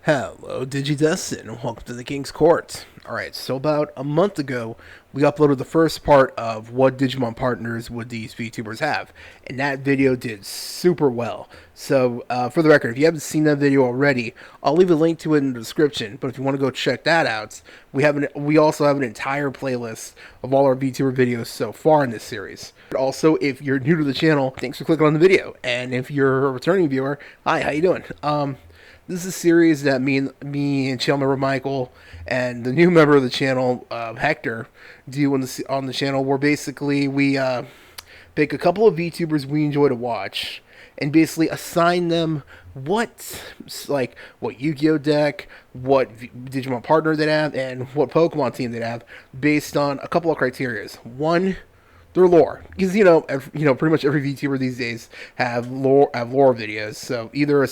Hello, DigiDustin, and welcome to the King's Court. Alright, so about a month ago, we uploaded the first part of what Digimon partners would these VTubers have, and that video did super well. So, for the record, if you haven't seen that video already, I'll leave a link to it in the description, but if you want to go check that out, we also have an entire playlist of all our VTuber videos so far in this series. Also, if you're new to the channel, thanks for clicking on the video, and if you're a returning viewer, hi, how you doing? This is a series that me and channel member Michael and the new member of the channel, Hector, do on the channel. Where basically we pick a couple of VTubers we enjoy to watch, and basically assign them what Yu-Gi-Oh deck, what Digimon partner they have, and what Pokemon team they have, based on a couple of criterias. One, their lore, because pretty much every VTuber these days have lore videos. So either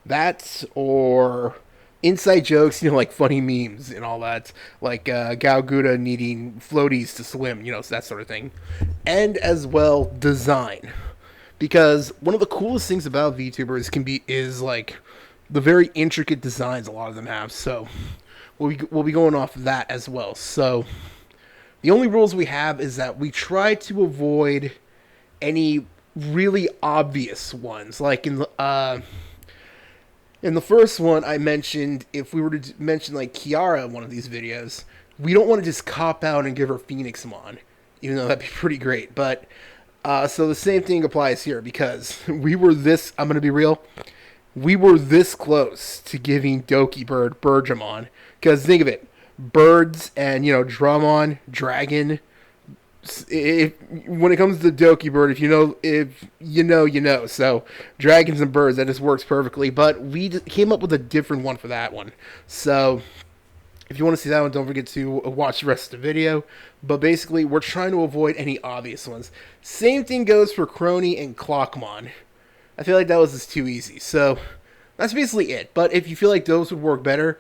that or inside jokes, like funny memes and all that, like Gal Gouda needing floaties to swim, that sort of thing, and as well design, because one of the coolest things about VTubers is like the very intricate designs a lot of them have. So we'll be going off of that as well. So the only rules we have is that we try to avoid any really obvious ones, like in the first one, I mentioned if we were to mention like Kiara in one of these videos, we don't want to just cop out and give her Phoenixmon, even though that'd be pretty great. But so the same thing applies here, because we were this. I'm gonna be real. We were this close to giving Doki Bird Birdramon, because think of it, birds and Dramon, dragon. When it comes to Doki Bird, if you know. So dragons and birds, that just works perfectly. But we came up with a different one for that one. So if you want to see that one, don't forget to watch the rest of the video. But basically, we're trying to avoid any obvious ones. Same thing goes for Crony and Clockmon. I feel like that was just too easy. So that's basically it. But if you feel like those would work better,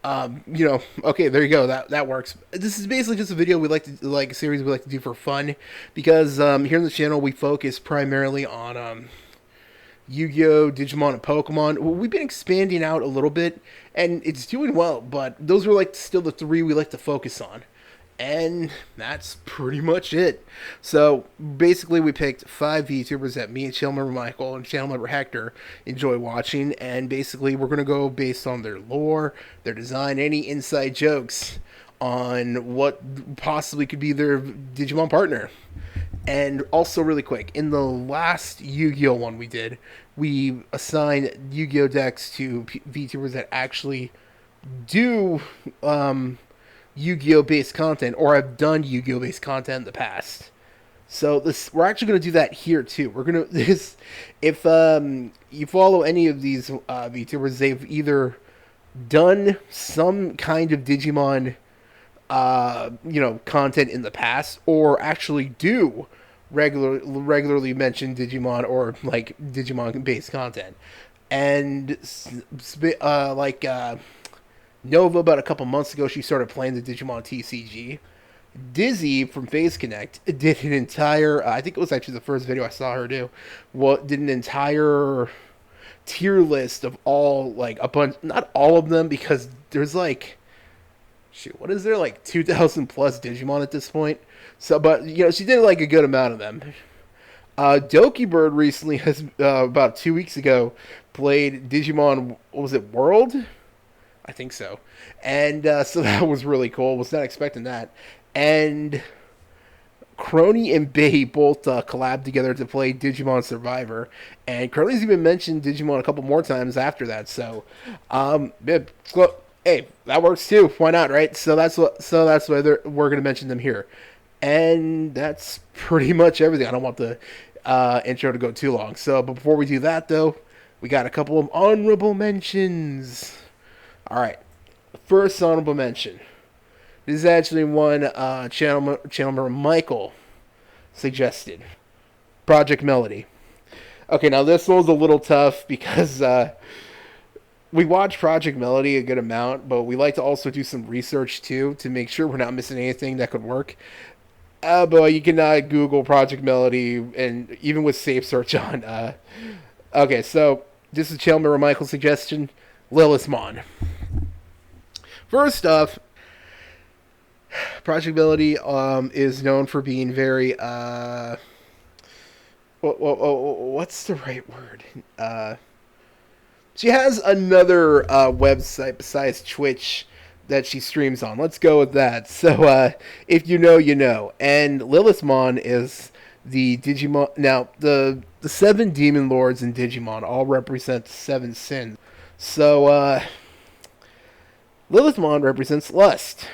okay, there you go. That works. This is basically just a video a series we like to do for fun, because here on the channel we focus primarily on Yu-Gi-Oh, Digimon, and Pokemon. We've been expanding out a little bit, and it's doing well. But those are still the three we like to focus on. And that's pretty much it. So basically, we picked 5 VTubers that me and channel member Michael and channel member Hector enjoy watching, and basically we're gonna go based on their lore, their design, any inside jokes on what possibly could be their Digimon partner. And also, really quick, in the last Yu-Gi-Oh one we did, we assigned Yu-Gi-Oh decks to VTubers that actually do Yu-Gi-Oh based content, or have done Yu-Gi-Oh based content in the past. So we're actually going to do that here too. We're going to if you follow any of these VTubers, they've either done some kind of Digimon content in the past, or actually do regularly mention Digimon, or like Digimon based content. And Nova, about a couple months ago, she started playing the Digimon TCG. Dizzy from Phase Connect did an entire, I think it was actually the first video I saw her do, did an entire tier list of all, a bunch, not all of them, because there's what is there, 2,000 plus Digimon at this point? So, but, she did a good amount of them. Doki Bird recently has, about 2 weeks ago, played Digimon, what was it, World? I think so. And so that was really cool. Was not expecting that. And Crony and Bay both collabed together to play Digimon Survivor. And Crony's even mentioned Digimon a couple more times after that. So, hey, that works too. Why not, right? So that's why we're going to mention them here. And that's pretty much everything. I don't want the intro to go too long. So, but before we do that, though, we got a couple of honorable mentions. All right, first honorable mention. This is actually one channel member Michael suggested. Project Melody. Okay, now this one's a little tough, because we watch Project Melody a good amount, but we like to also do some research too to make sure we're not missing anything that could work. But you cannot Google Project Melody, and even with safe search on. Okay, so this is channel member Michael's suggestion. Lilithmon. First off, Project Ability is known for being very what's the right word? She has another website besides Twitch that she streams on. Let's go with that. So, if you know, you know. And Lilithmon is the Digimon. Now, the seven demon lords in Digimon all represent seven sins. So, Lilithmon represents lust.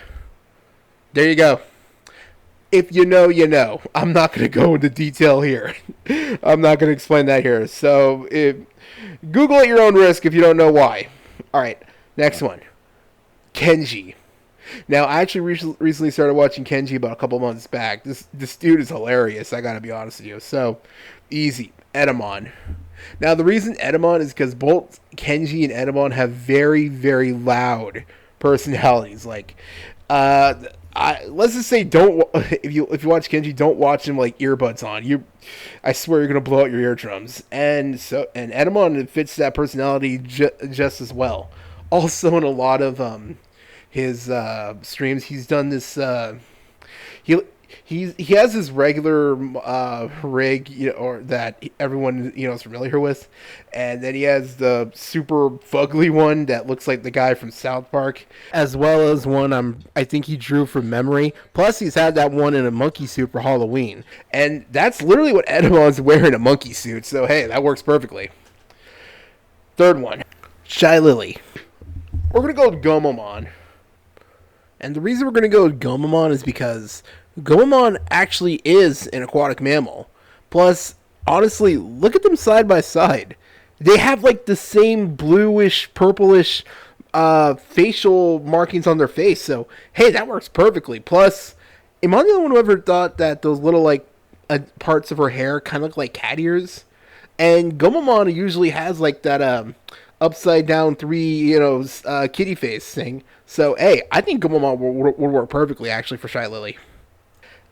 There you go. If you know, you know. I'm not going to go into detail here. I'm not going to explain that here. So, Google at your own risk if you don't know why. All right, next one. Kenji. Now, I actually recently started watching Kenji about a couple months back. This dude is hilarious, I gotta be honest with you. So, easy. Edamon. Now, the reason Edamon is because both Kenji and Edamon have very, very loud personalities. Like, let's just say don't if you watch Kenji, don't watch him like earbuds on. I swear you're gonna blow out your eardrums. And Edamon fits that personality just as well. Also, in a lot of his streams, he's done this. He he has his regular rig, or that everyone is familiar with, and then he has the super fugly one that looks like the guy from South Park, as well as one I think he drew from memory. Plus, he's had that one in a monkey suit for Halloween, and that's literally what Edamon's wearing, a monkey suit. So hey, that works perfectly. Third one, Shy Lily. We're gonna go with Gomamon. And the reason we're going to go with Gomamon is because Gomamon actually is an aquatic mammal. Plus, honestly, look at them side by side. They have like the same bluish, purplish facial markings on their face. So, hey, that works perfectly. Plus, am I the only one who ever thought that those little like parts of her hair kind of look like cat ears? And Gomamon usually has like that upside down three, kitty face thing. So hey, I think Gomamon would work perfectly actually for Shy Lily.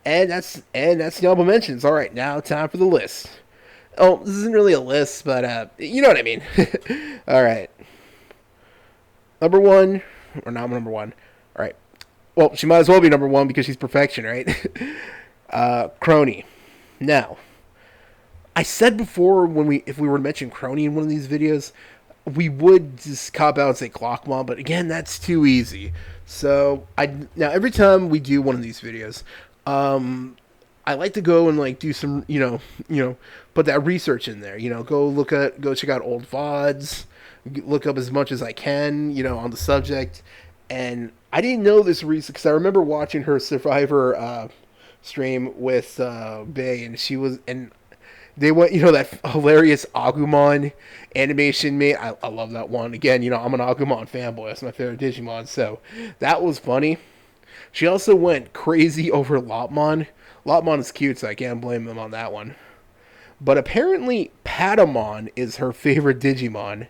And that's the honorable mentions. All right, now time for the list. Oh, this isn't really a list, but you know what I mean. All right, number one, or not number one. All right. Well, she might as well be number one because she's perfection, right? Crony. Now, I said before if we were to mention Crony in one of these videos, we would just cop out and say Clockmon, but again, that's too easy. So now every time we do one of these videos, I like to go and like do some, put that research in there. Go check out old VODs, look up as much as I can, on the subject. And I didn't know this reason because I remember watching her Survivor stream with Bay, and they went, that hilarious Agumon animation made. I love that one. Again, I'm an Agumon fanboy. That's my favorite Digimon. So that was funny. She also went crazy over Lopmon. Lopmon is cute, so I can't blame them on that one. But apparently Patamon is her favorite Digimon.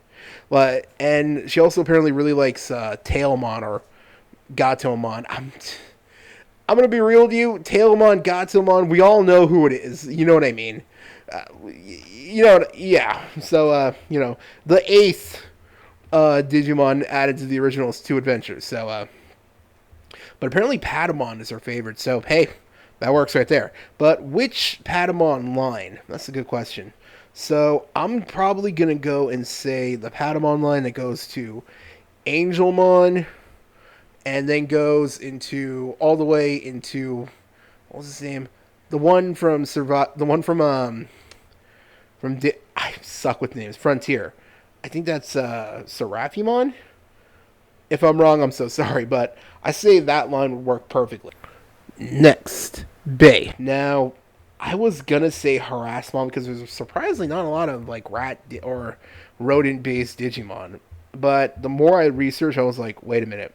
And she also apparently really likes Tailmon or Gatomon. I'm going to be real with you. Tailmon, Gatomon, we all know who it is. You know what I mean? Yeah. So, the eighth Digimon added to the original's two adventures. So, but apparently Patamon is her favorite. So, hey, that works right there. But which Patamon line? That's a good question. So, I'm probably going to go and say the Patamon line that goes to Angelmon and then goes all the way into, what was his name? The one from I suck with names. Frontier. I think that's Seraphimon. If I'm wrong, I'm so sorry, but I say that line would work perfectly. Next, Bay. Now, I was gonna say Harassmon because there's surprisingly not a lot of like rat or rodent-based Digimon. But the more I researched, I was like, wait a minute,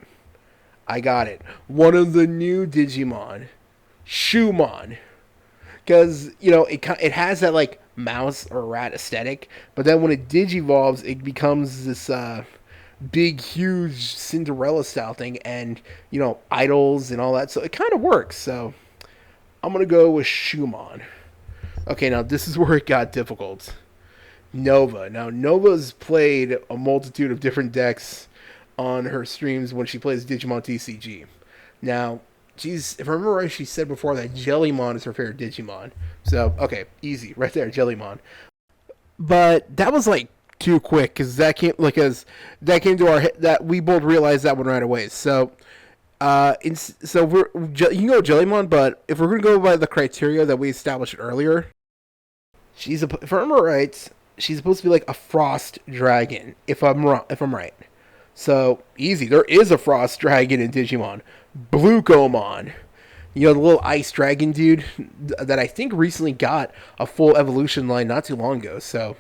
I got it. One of the new Digimon, Shumon. Because, it has that, like, mouse or rat aesthetic. But then when it digivolves, it becomes this big, huge Cinderella-style thing. And, idols and all that. So it kind of works. So I'm going to go with Shumon. Okay, now this is where it got difficult. Nova. Now, Nova's played a multitude of different decks on her streams when she plays Digimon TCG. Now, if I remember right, she said before that Jellymon is her favorite Digimon. So, okay, easy, right there, Jellymon. But that was like too quick because that came to our head that we both realized that one right away. So, you can go Jellymon, but if we're gonna go by the criteria that we established earlier, if I remember right, she's supposed to be like a frost dragon. If I'm right. So easy. There is a frost dragon in Digimon, Blucomon. You know, the little ice dragon dude that I think recently got a full evolution line not too long ago. So,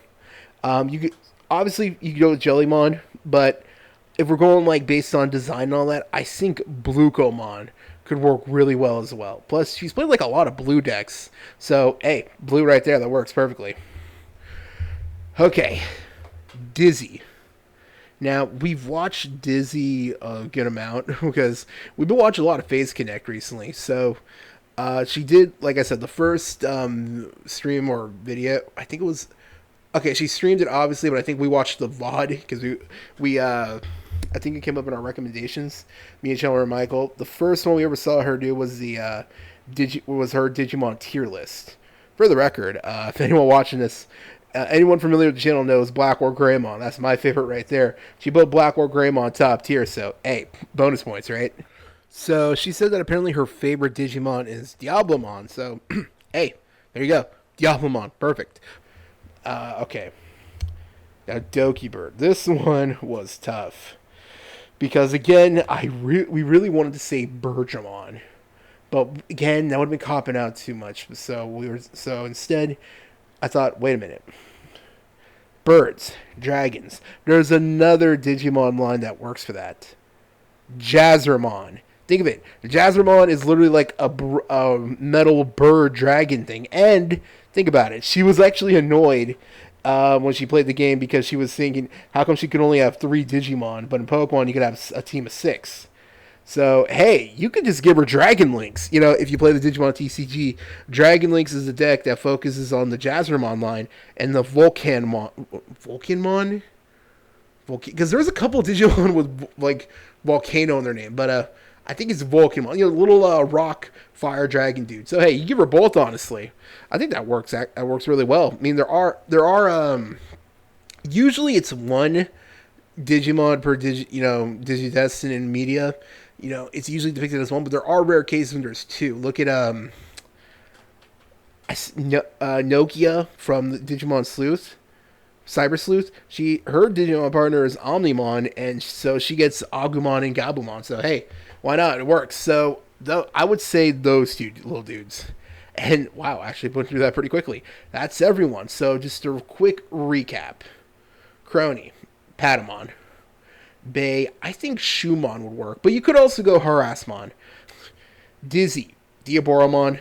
you could obviously you could go with Jellymon, but if we're going like based on design and all that, I think Blucomon could work really well as well. Plus, she's played like a lot of blue decks, so hey, blue right there, that works perfectly. Okay, Dizzy. Now, we've watched Dizzy a good amount because we've been watching a lot of Phase Connect recently. So, she did, like I said, the first stream or video, I think it was. Okay, she streamed it obviously, but I think we watched the VOD because I think it came up in our recommendations. Me and Chandler and Michael. The first one we ever saw her do was her Digimon tier list. For the record, if anyone watching this, anyone familiar with the channel knows Black or Greymon. That's my favorite right there. She put Black or Greymon top tier, so hey, bonus points, right? So she said that apparently her favorite Digimon is Diablomon. So hey, there you go, Diablomon, perfect. Okay, now Doki Bird. This one was tough because again, we really wanted to say Bergamon, but again, that would have been copping out too much. So instead, I thought, wait a minute. Birds, dragons. There's another Digimon line that works for that. Jazzermon. Think of it. Jazzermon is literally like a metal bird dragon thing. And think about it. She was actually annoyed when she played the game because she was thinking, how come she could only have 3 Digimon, but in Pokemon you could have a team of 6? So, hey, you could just give her Dragon Links. You know, if you play the Digimon TCG, Dragon Links is a deck that focuses on the Jazzermon line and the Volcanmon? Because there's a couple of Digimon with, like, Volcano in their name, but I think it's Volcanmon. You know, little rock fire dragon dude. So, hey, you give her both, honestly. I think that works. That works really well. I mean, there are usually it's one Digimon per Digidestin in media. You know, it's usually depicted as one, but there are rare cases when there's 2. Look at Nokia from the Digimon Sleuth, Cyber Sleuth. Her Digimon partner is Omnimon, and so she gets Agumon and Gabumon. So hey, why not? It works. So I would say those 2 little dudes. And wow, actually went through that pretty quickly. That's everyone. So just a quick recap: Crony, Patamon, Bay. I think Shumon would work, but you could also go Harassmon. Dizzy, Diaboromon,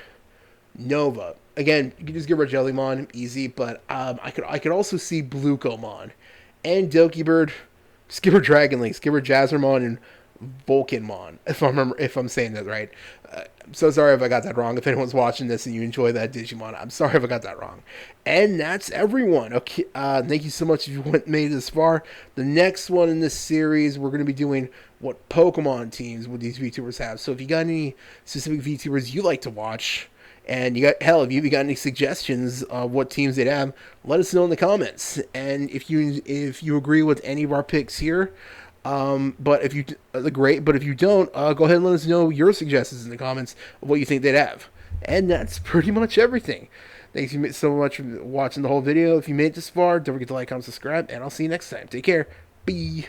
Nova. Again, you can just give her Jellymon, easy. But I could also see Blucomon and Doki Bird. Just give her Dragon Links, give her Jazzermon and Volcanmon. If I'm saying that right. I'm so sorry if I got that wrong. If anyone's watching this and you enjoy that Digimon, I'm sorry if I got that wrong. And that's everyone. Okay, thank you so much if you made it this far. The next one in this series, we're going to be doing what Pokemon teams would these VTubers have. So if you got any specific VTubers you like to watch, and if you got any suggestions of what teams they'd have, let us know in the comments. And if you agree with any of our picks here, but if you don't, go ahead and let us know your suggestions in the comments of what you think they'd have. And that's pretty much everything. Thanks so much for watching the whole video. If you made it this far, don't forget to like, comment, subscribe, and I'll see you next time. Take care. Bye.